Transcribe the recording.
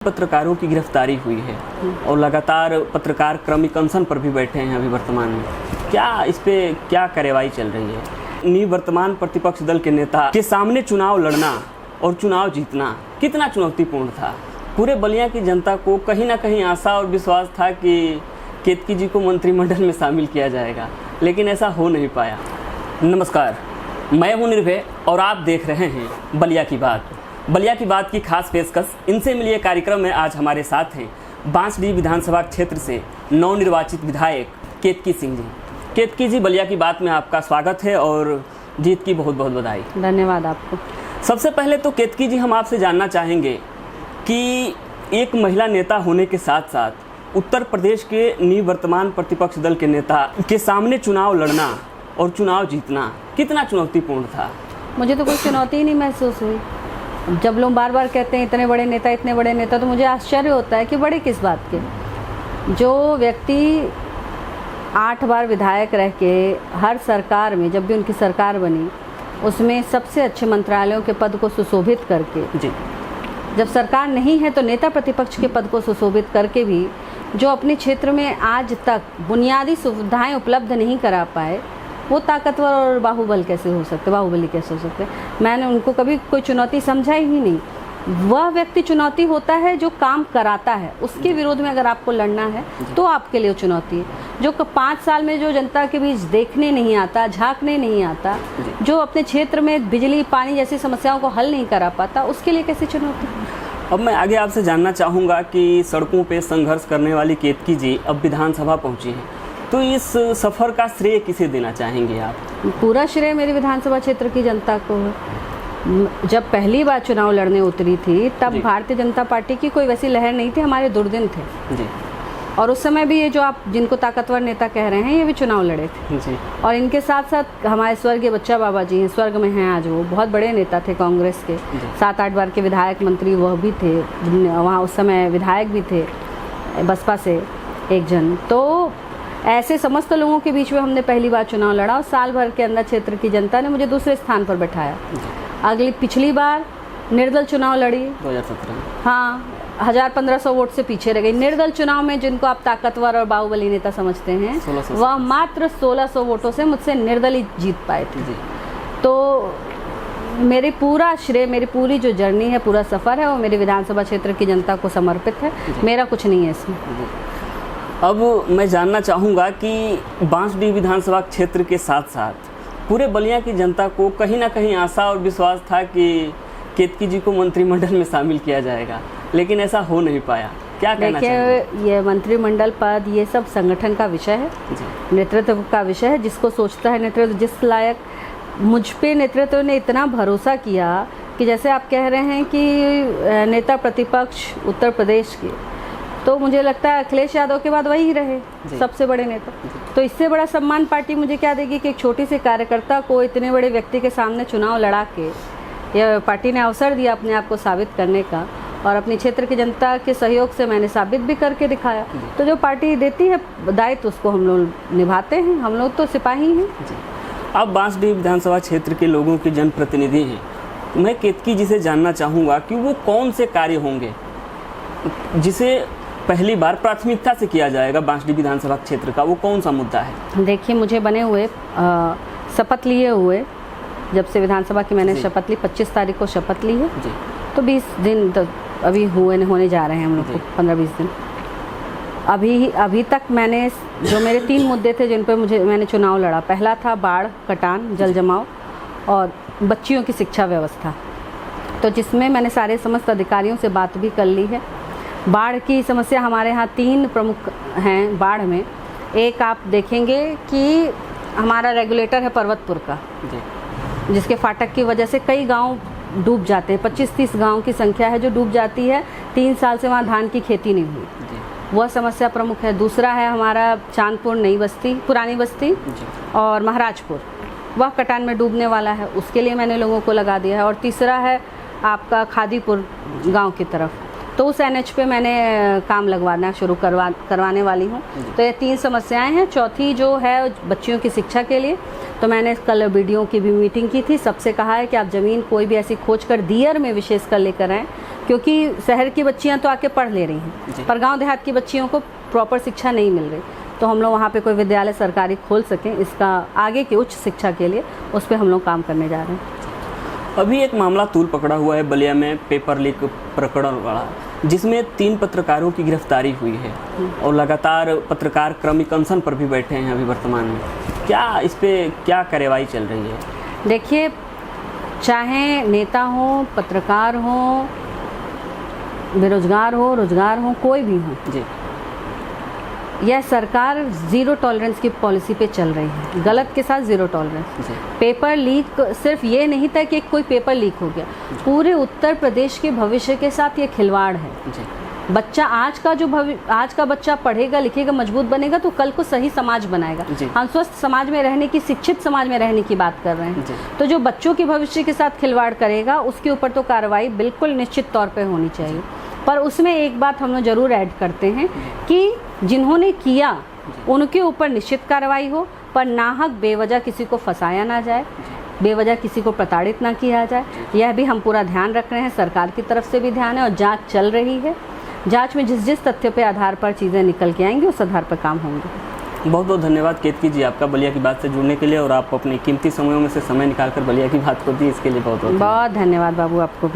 पत्रकारों की गिरफ्तारी हुई है और लगातार पत्रकार क्रमिक अनशन पर भी बैठे हैं अभी वर्तमान में। क्या इस पे क्या कार्रवाई चल रही है? निवर्तमान प्रतिपक्ष दल के नेता के सामने चुनाव लड़ना और चुनाव जीतना कितना चुनौतीपूर्ण था? पूरे बलिया की जनता को कहीं ना कहीं आशा और विश्वास था कि केतकी जी को मंत्रिमंडल में शामिल किया जाएगा, लेकिन ऐसा हो नहीं पाया। नमस्कार, मैं हूं निर्भय और आप देख रहे हैं बलिया की बात। बलिया की बात की खास पेशकश इनसे मिलिए कार्यक्रम में आज हमारे साथ हैं बांसडीह विधानसभा क्षेत्र से नवनिर्वाचित विधायक केतकी सिंह जी। केतकी जी, बलिया की बात में आपका स्वागत है और जीत की बहुत बहुत बधाई। धन्यवाद आपको। सबसे पहले तो केतकी जी, हम आपसे जानना चाहेंगे कि एक महिला नेता होने के साथ साथ उत्तर प्रदेश के निवर्तमान प्रतिपक्ष दल के नेता के सामने चुनाव लड़ना और चुनाव जीतना कितना चुनौतीपूर्ण था? मुझे तो कोई चुनौती ही नहीं महसूस हुई। जब लोग बार बार कहते हैं इतने बड़े नेता, तो मुझे आश्चर्य होता है कि बड़े किस बात के। जो व्यक्ति 8 बार विधायक रह के हर सरकार में, जब भी उनकी सरकार बनी, उसमें सबसे अच्छे मंत्रालयों के पद को सुशोभित करके जी, जब सरकार नहीं है तो नेता प्रतिपक्ष के पद को सुशोभित करके भी जो अपने क्षेत्र में आज तक बुनियादी सुविधाएं उपलब्ध नहीं करा पाए, वो ताकतवर और बाहुबली कैसे हो सकते? मैंने उनको कभी कोई चुनौती समझा ही नहीं। वह व्यक्ति चुनौती होता है जो काम कराता है, उसके विरोध में अगर आपको लड़ना है तो आपके लिए चुनौती है। जो 5 साल में जो जनता के बीच देखने नहीं आता, झांकने नहीं आता, जो अपने क्षेत्र में बिजली पानी जैसी समस्याओं को हल नहीं करा पाता, उसके लिए कैसी चुनौती? अब मैं आगे आपसे जानना चाहूँगा कि सड़कों पे संघर्ष करने वाली केतकी जी अब विधानसभा पहुँची हैं, तो इस सफ़र का श्रेय किसे देना चाहेंगे आप? पूरा श्रेय मेरे विधानसभा क्षेत्र की जनता को है। जब पहली बार चुनाव लड़ने उतरी थी तब भारतीय जनता पार्टी की कोई वैसी लहर नहीं थी, हमारे दुर्दिन थे जी। और उस समय भी ये जो आप जिनको ताकतवर नेता कह रहे हैं, ये भी चुनाव लड़े थे जी। और इनके साथ साथ हमारे स्वर्गीय बच्चा बाबा जी हैं, स्वर्ग में हैं आज। वो बहुत बड़े नेता थे कांग्रेस के, 7-8 बार के विधायक मंत्री वह भी थे, वहाँ उस समय विधायक भी थे बसपा से एक जन। तो ऐसे समस्त लोगों के बीच में हमने पहली बार चुनाव लड़ा और साल भर के अंदर क्षेत्र की जनता ने मुझे दूसरे स्थान पर बैठाया। पिछली बार निर्दल चुनाव लड़ी 2017, हाँ, 1500 वोट से पीछे रह गई। निर्दल चुनाव में जिनको आप ताकतवर और बाहुबली नेता समझते हैं, वह मात्र 1600 वोटों से मुझसे निर्दल ही जीत पाए थे। तो मेरी पूरा श्रेय, मेरी पूरी जो जर्नी है, पूरा सफ़र है, वो मेरे विधानसभा क्षेत्र की जनता को समर्पित है। मेरा कुछ नहीं है इसमें। अब मैं जानना चाहूँगा कि बांसडीह विधानसभा क्षेत्र के साथ साथ पूरे बलिया की जनता को कहीं ना कहीं आशा और विश्वास था कि केतकी जी को मंत्रिमंडल में शामिल किया जाएगा, लेकिन ऐसा हो नहीं पाया। क्या कहना चाहिए? देखिए, ये मंत्रिमंडल पद, ये सब संगठन का विषय है, नेतृत्व का विषय है। जिसको सोचता है नेतृत्व, जिस लायक मुझ पे नेतृत्व ने इतना भरोसा किया कि जैसे आप कह रहे हैं कि नेता प्रतिपक्ष उत्तर प्रदेश के, तो मुझे लगता है अखिलेश यादव के बाद वही रहे सबसे बड़े नेता। तो इससे बड़ा सम्मान पार्टी मुझे क्या देगी कि एक छोटी सी कार्यकर्ता को इतने बड़े व्यक्ति के सामने चुनाव लड़ा के यह पार्टी ने अवसर दिया अपने आप को साबित करने का, और अपने क्षेत्र की जनता के सहयोग से मैंने साबित भी करके दिखाया। तो जो पार्टी देती है दायित्व, उसको हम लोग निभाते हैं। हम लोग तो सिपाही हैं। अब बांसडीह विधानसभा क्षेत्र के लोगों के जनप्रतिनिधि हैं, मैं केतकी जी से जानना चाहूँगा कि वो कौन से कार्य होंगे जिसे पहली बार प्राथमिकता से किया जाएगा बांसडीह विधानसभा क्षेत्र का? वो कौन सा मुद्दा है? देखिए, मुझे बने हुए शपथ लिए हुए, जब से विधानसभा की मैंने शपथ ली, 25 तारीख को शपथ ली है, तो 20 दिन तो अभी होने जा रहे हैं हम लोग को, 15-20 दिन। अभी तक मैंने जो मेरे 3 मुद्दे थे जिन पर मैंने चुनाव लड़ा, पहला था बाढ़, कटान, जल जमाव और बच्चियों की शिक्षा व्यवस्था। तो जिसमें मैंने सारे समस्त अधिकारियों से बात भी कर ली है। बाढ़ की समस्या हमारे यहाँ 3 प्रमुख हैं बाढ़ में। एक आप देखेंगे कि हमारा रेगुलेटर है पर्वतपुर का, जिसके फाटक की वजह से कई गांव डूब जाते हैं। 25-30 गांव की संख्या है जो डूब जाती है। 3 साल से वहाँ धान की खेती नहीं हुई, वह समस्या प्रमुख है। दूसरा है हमारा चांदपुर, नई बस्ती, पुरानी बस्ती और महाराजपुर, वह कटान में डूबने वाला है, उसके लिए मैंने लोगों को लगा दिया है। और तीसरा है आपका खादीपुर गाँव की तरफ। तो उस NH पे मैंने काम लगवाना शुरू करवाने वाली हूँ। तो ये 3 समस्याएं हैं। चौथी जो है बच्चियों की शिक्षा के लिए, तो मैंने कल BDO की भी मीटिंग की थी। सबसे कहा है कि आप ज़मीन कोई भी ऐसी खोज कर दियर में विशेषकर लेकर आएँ, क्योंकि शहर की बच्चियाँ तो आके पढ़ ले रही हैं पर गाँव देहात की बच्चियों को प्रॉपर शिक्षा नहीं मिल रही। तो हम लोग वहाँ पे कोई विद्यालय सरकारी खोल सकें, इसका आगे की उच्च शिक्षा के लिए उस पर हम लोग काम करने जा रहे हैं। अभी एक मामला तूल पकड़ा हुआ है बलिया में, पेपर लीक प्रकरण वाला, जिसमें 3 पत्रकारों की गिरफ्तारी हुई है और लगातार पत्रकार क्रमिक अनशन पर भी बैठे हैं अभी वर्तमान में। क्या इस पे क्या कार्रवाई चल रही है? देखिए, चाहे नेता हो, पत्रकार हो, बेरोजगार हो, रोजगार हो, कोई भी हो जी, यह सरकार ज़ीरो टॉलरेंस की पॉलिसी पे चल रही है। गलत के साथ ज़ीरो टॉलरेंस। पेपर लीक सिर्फ ये नहीं था कि कोई पेपर लीक हो गया, पूरे उत्तर प्रदेश के भविष्य के साथ ये खिलवाड़ है। बच्चा आज का बच्चा पढ़ेगा लिखेगा मजबूत बनेगा तो कल को सही समाज बनाएगा। हम स्वस्थ समाज में रहने की, शिक्षित समाज में रहने की बात कर रहे हैं। तो जो बच्चों के भविष्य के साथ खिलवाड़ करेगा उसके ऊपर तो कार्रवाई बिल्कुल निश्चित तौर पे होनी चाहिए। पर उसमें एक बात हम लोग ज़रूर ऐड करते हैं कि जिन्होंने किया उनके ऊपर निश्चित कार्रवाई हो, पर नाहक बेवजह किसी को फंसाया ना जाए, बेवजह किसी को प्रताड़ित ना किया जाए। यह भी हम पूरा ध्यान रख रहे हैं, सरकार की तरफ से भी ध्यान है और जांच चल रही है। जांच में जिस जिस तथ्य पे आधार पर चीज़ें निकल के आएंगी उस आधार पर काम होंगे। बहुत बहुत धन्यवाद केतकी जी आपका बलिया की बात से जुड़ने के लिए, और आप अपने कीमती समयों में से समय निकालकर बलिया की बात को दी, इसके लिए बहुत बहुत धन्यवाद बाबू आपको भी।